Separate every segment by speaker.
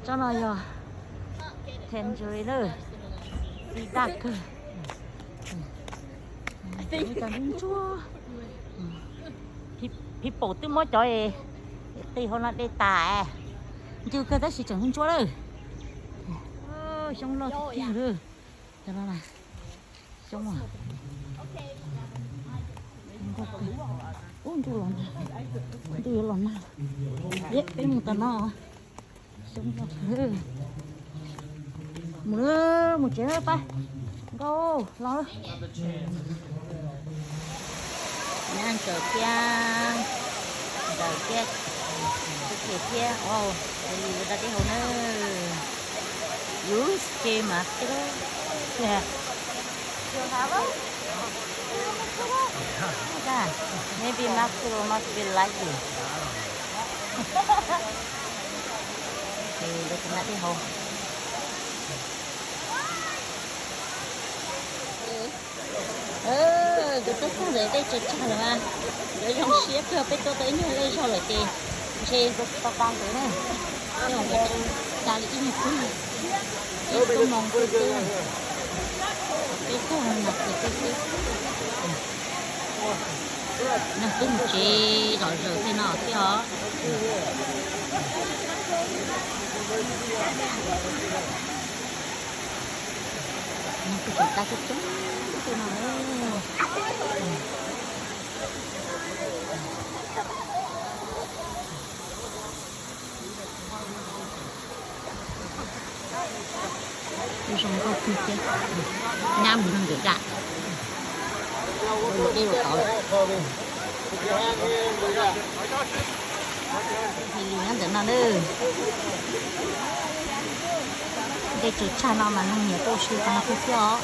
Speaker 1: cho nó giờ thèn rồi nữa đi đặt cơ đi tao đi chuaพี่ปูตื้อมอจอยตีเขาละได้ตาchưa cơ tới sự chẳng chúa đâu xong lo kia rồi cho nó này xong rồi tôi lon nào biết cái một tờ nó xong rồi một chế nữa phải go lo nè chờ kia đầu kia cái kia oh đi ra cái hồ nữa use cái mà cái đó nè chưa hả bác maybe macro must be like this thì để chúng ta đi hồ cái tốt không để đây chật chật mà để trong xếp theo cái tôi tới như đây cho lại tiền xe có con tới này nhưng mà người ta lại ít chút này tôi mong cái cô hàng mặt thì cái nó tung chế rồi thế nào thế hả cái chúng ta chút chút thế nào xong có khi chứ nam mình được ra đi rồi tội thì nó đến nó nữa đây chuột cha nó mà nó nhiều tô sư nó không cho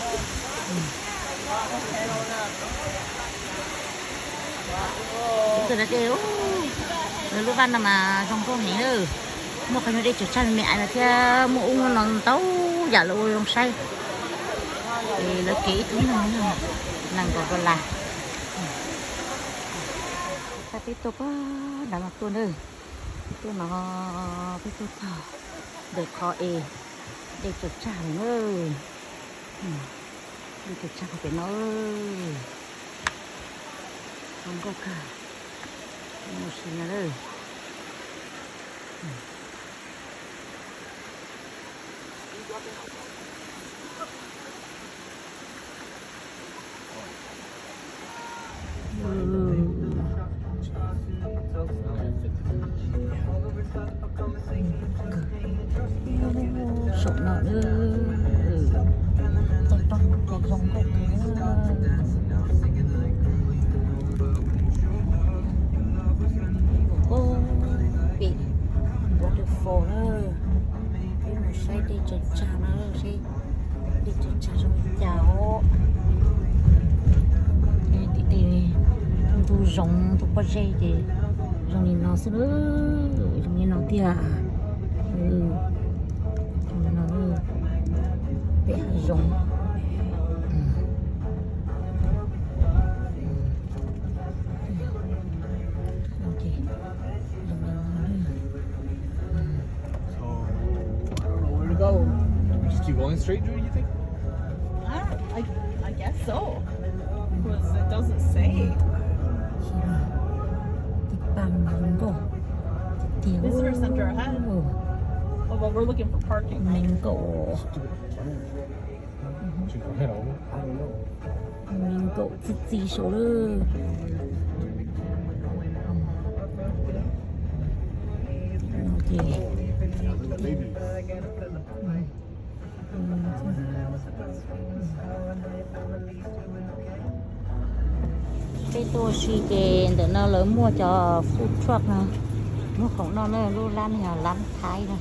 Speaker 1: từ đó kêu rồi lúc ban mà trong con này nữa một cái đây chuột cha mẹ là kia mua uống nó tấu giả lộ không say thì nó kỹ tính nó nàng còn là ta tiếp tục đã mặc tôi nữa tôi nó tiếp tục để kho để chuột cha nữa để chuột cha phải nó không có cả một xin nữa đây sụn nào nữa trong con rồng có ô bị waterfall nữa cái một say đi chật chà nó say đi chật chà rồi chào đi tu rồng tu bao dây thì rồng nhìn nó sẽ nữa rồng nhìn nó tia bé rồng
Speaker 2: go. Just keep going straight, Drew, you think?
Speaker 3: I guess so. Because it doesn't say. Visitor center ahead. Oh, but we're looking for parking.
Speaker 1: Mình cậu mình cậu gì số nữa cái tôi suy kê để nó lớn mua cho food truck nè nó không nó luôn lan nhà lan thái nè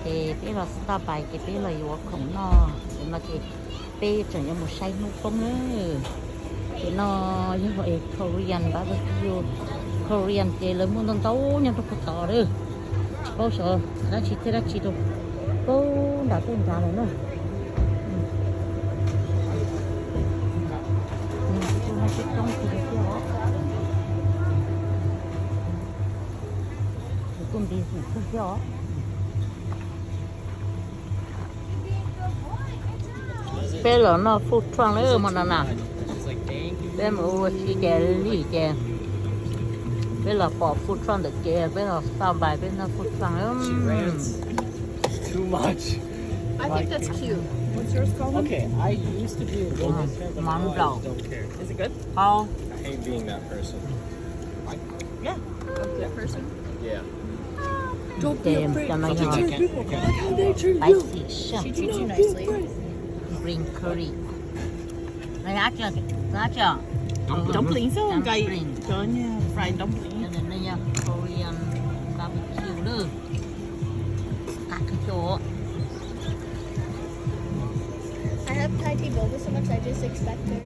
Speaker 1: thì cái là stop bài cái là yếu không nó mà cái bây giờ như một say nụ công nữa thì nó như vậy Korean barbecue Korean thì lớn muốn tao tấu nhưng tôi không tỏ được bao giờ đã chỉ đâu cô đã tên ra rồi nữa trong thì cái đó cũng đi cũng gió bé là nó food truck nữa mà nó nè
Speaker 2: She's like, thank you.
Speaker 1: bé mà ô chi kè lì kè bé là bỏ food truck được kè bé là sao bài bé nó food truck nữa
Speaker 2: She rants too much.
Speaker 3: I think that's cute. What's yours called?
Speaker 2: Okay, I used to be a yoga fan, but now I just don't care.
Speaker 3: Is it good?
Speaker 1: không
Speaker 2: I hate being that person.
Speaker 3: Yeah. That person.
Speaker 2: Yeah.
Speaker 1: kèm cho nó
Speaker 2: I
Speaker 1: nhỏ
Speaker 2: can't.
Speaker 1: spicy shrimp
Speaker 3: She treats you nicely.
Speaker 1: green curry này ăn chưa
Speaker 3: Dumplings. Oh, guy.
Speaker 1: Dumpling.
Speaker 3: Done, yeah. Fried dumpling.
Speaker 1: cho nên đây nha Korean barbecue nữa các cái chỗ
Speaker 4: I have Thai tea boba so much I just expect it.